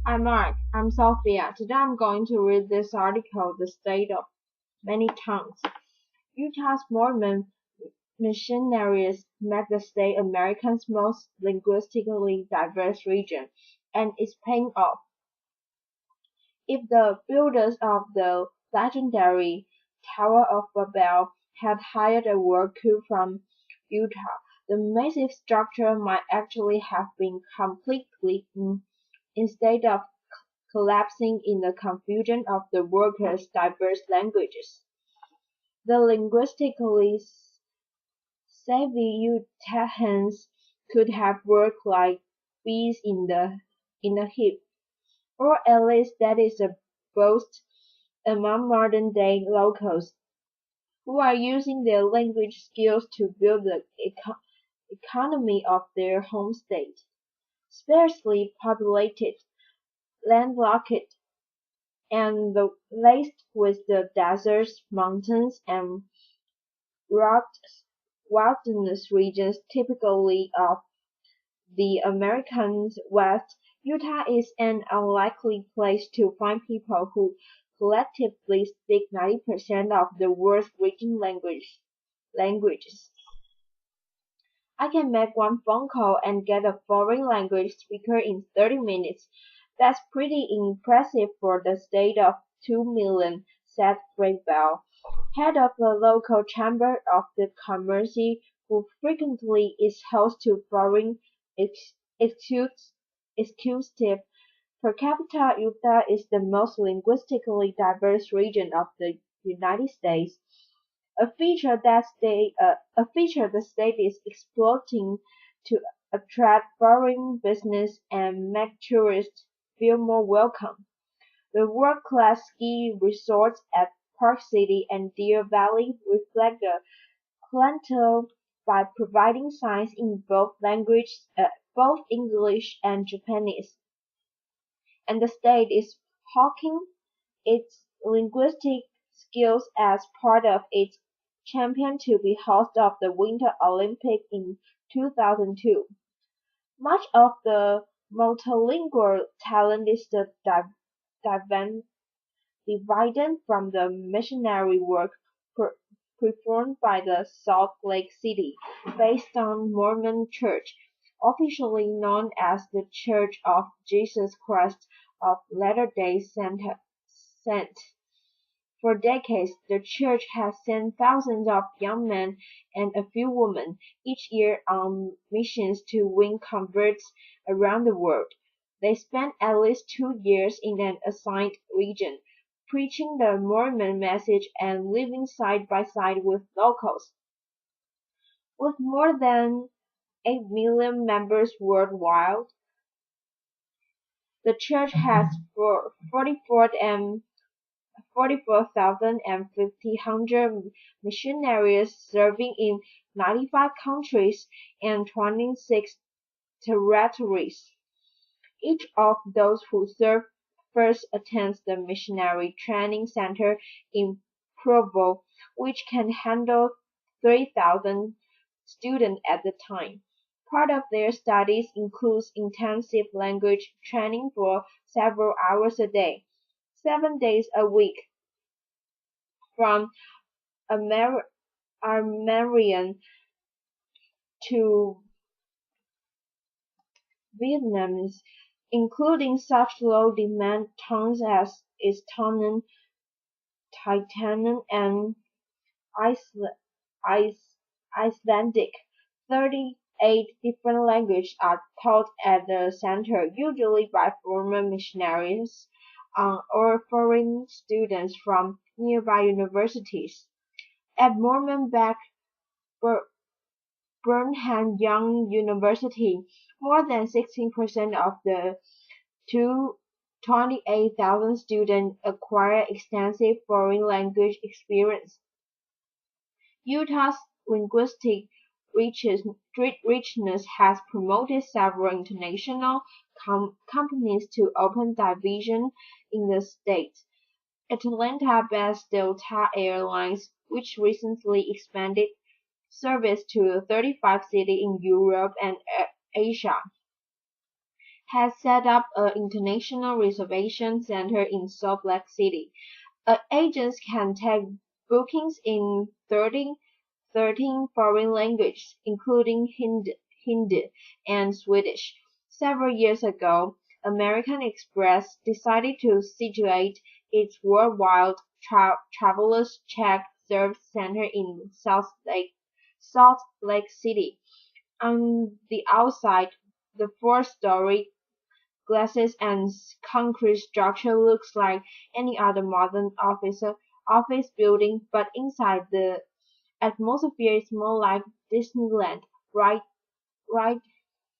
Hi Mark, I'm Sophia. Today I'm going to read this article, The State of Many Tongues. Utah's Mormon missionaries make the state America's most linguistically diverse region, and it's paying off. If the builders of the legendary Tower of Babel had hired a work crew from Utah, the massive structure might actually have been completely instead of collapsing in the confusion of the workers' diverse languages. The linguistically savvy Utahans could have worked like bees in a heap, or at least that is a boast among modern-day locals, who are using their language skills to build the economy of their home state. Sparsely populated, landlocked, and laced with the deserts, mountains, and rugged wilderness regions typically of the American West, Utah is an unlikely place to find people who collectively speak 90% of the world's written languages. I can make one phone call and get a foreign language speaker in 30 minutes. That's pretty impressive for the state of 2 million, said Greg Bell, head of the local chamber of the commerce, who frequently is host to foreign executive. Per capita, Utah is the most linguistically diverse region of the United States, a feature the state is exploiting to attract foreign business and make tourists feel more welcome. The world-class ski resorts at Park City and Deer Valley reflect the clientele by providing signs in both English and Japanese, and the state is hawking its linguistic skills as part of its champion to be host of the Winter Olympics in 2002. Much of the multilingual talent is dividend from the missionary work performed by the Salt Lake City-based Mormon Church, officially known as the Church of Jesus Christ of Latter-day Saints. For decades, the church has sent thousands of young men and a few women each year on missions to win converts around the world. They spend at least 2 years in an assigned region, preaching the Mormon message and living side by side with locals. With more than 8 million members worldwide, the church has 44,500 missionaries serving in 95 countries and 26 territories. Each of those who serve first attends the Missionary Training Center in Provo, which can handle 3,000 students at a time. Part of their studies includes intensive language training for several hours a day, 7 days a week, from Armenian to Vietnamese, including such low-demand tongues as Estonian, Titanian, and Icelandic. 38 different languages are taught at the center, usually by former missionaries or foreign students from nearby universities. At Mormon-backed Brigham Young University, more than 16% of the 28,000 students acquire extensive foreign language experience. Utah's linguistic richness has promoted several international companies to open divisions in the state. Atlanta-based Delta Air Lines, which recently expanded service to 35 cities in Europe and Asia, has set up an international reservation center in Salt Lake City. Agents can take bookings in 13 foreign languages, including Hindi and Swedish. Several years ago, American Express decided to situate its worldwide travelers check service center in Salt Lake City. On the outside, the four-story glasses and concrete structure looks like any other modern office building, but inside the atmosphere is more like Disneyland, right? Right?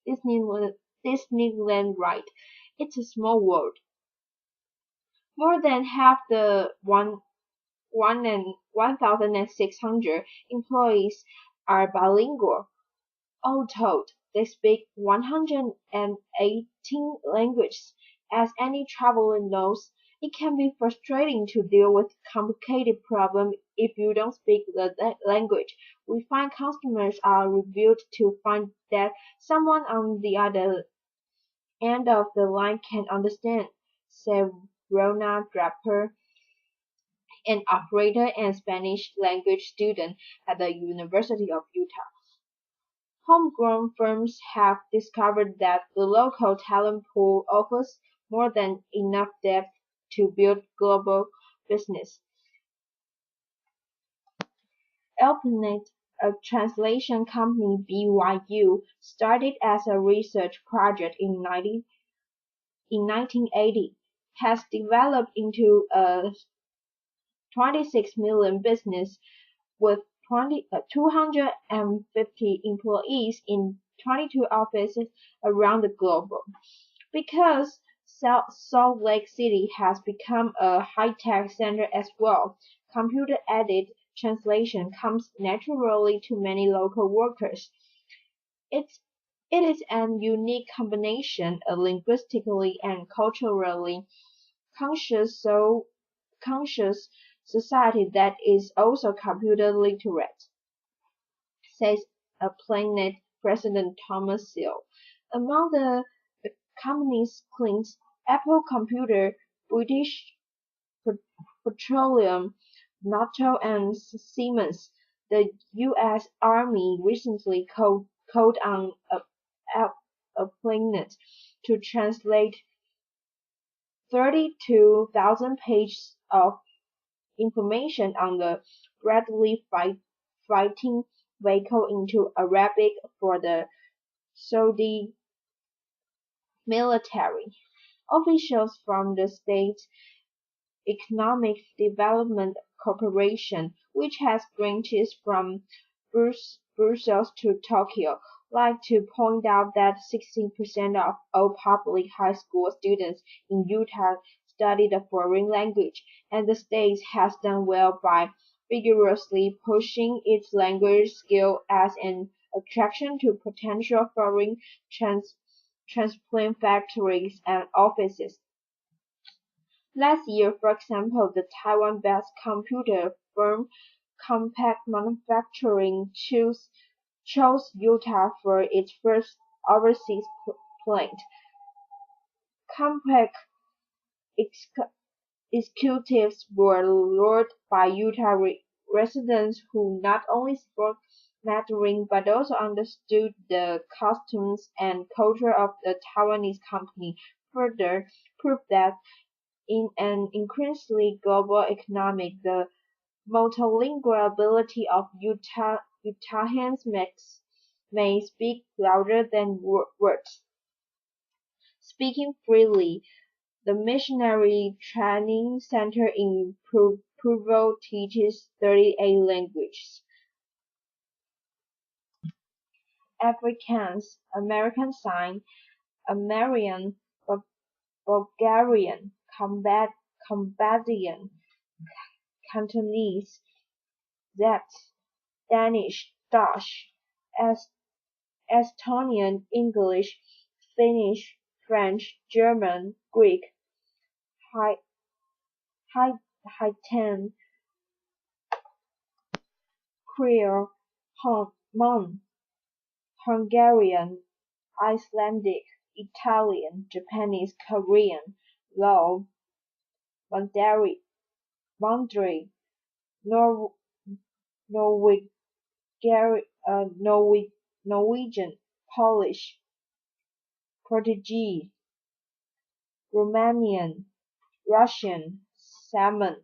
Disneyland, Disneyland, right? It's a small world. More than half the 1,600 employees are bilingual. All told, they speak 118 languages. As any traveler knows, it can be frustrating to deal with complicated problems if you don't speak the language. We find customers are relieved to find that someone on the other end of the line can understand, said Rona Draper, an operator and Spanish language student at the University of Utah. Homegrown firms have discovered that the local talent pool offers more than enough depth to build global business. Elpnet, a translation company BYU, started as a research project in 1980, has developed into a 26 million business with 250 employees in 22 offices around the globe. Because Salt Lake City has become a high-tech center as well, computer-aided translation comes naturally to many local workers. It's, it is an unique combination, a linguistically and culturally conscious so conscious society that is also computer literate, says a Planet President Thomas Seal. Among the company's clients, Apple Computer, British Petroleum, NATO and Siemens. The U.S. Army recently called on a Planet to translate 32,000 pages of information on the Bradley fighting vehicle into Arabic for the Saudi military. Officials from the state Economic Development Corporation, which has branches from Brussels to Tokyo, like to point out that 16% of all public high school students in Utah studied a foreign language, and the state has done well by vigorously pushing its language skill as an attraction to potential foreign transplant factories and offices. Last year, for example, the Taiwan-based computer firm Compaq Manufacturing chose Utah for its first overseas plant. Compaq executives were lured by Utah residents who not only spoke Mandarin but also understood the customs and culture of the Taiwanese company. Further proof that in an increasingly global economy, the multilingual ability of Utahans may speak louder than words. Speaking freely, the Missionary Training Center in Provo teaches 38 languages: Afrikaans, American Sign, Armenian, Bulgarian, Cambodian, Cantonese, Czech, Danish, Dutch, Estonian, English, Finnish, French, German, Greek, Haitian, Creole, Hmong, Hungarian, Icelandic, Italian, Japanese, Korean, Lao, Mandarin, Nor Norway, Norwegian, Polish, Portuguese, Romanian, Russian, Salmon,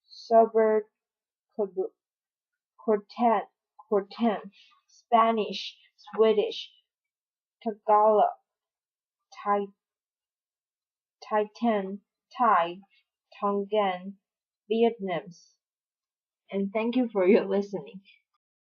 Sober, Croatan, Spanish, Swedish, Tagalog, Thai, Thai, Tongan, Vietnamese. And thank you for your listening.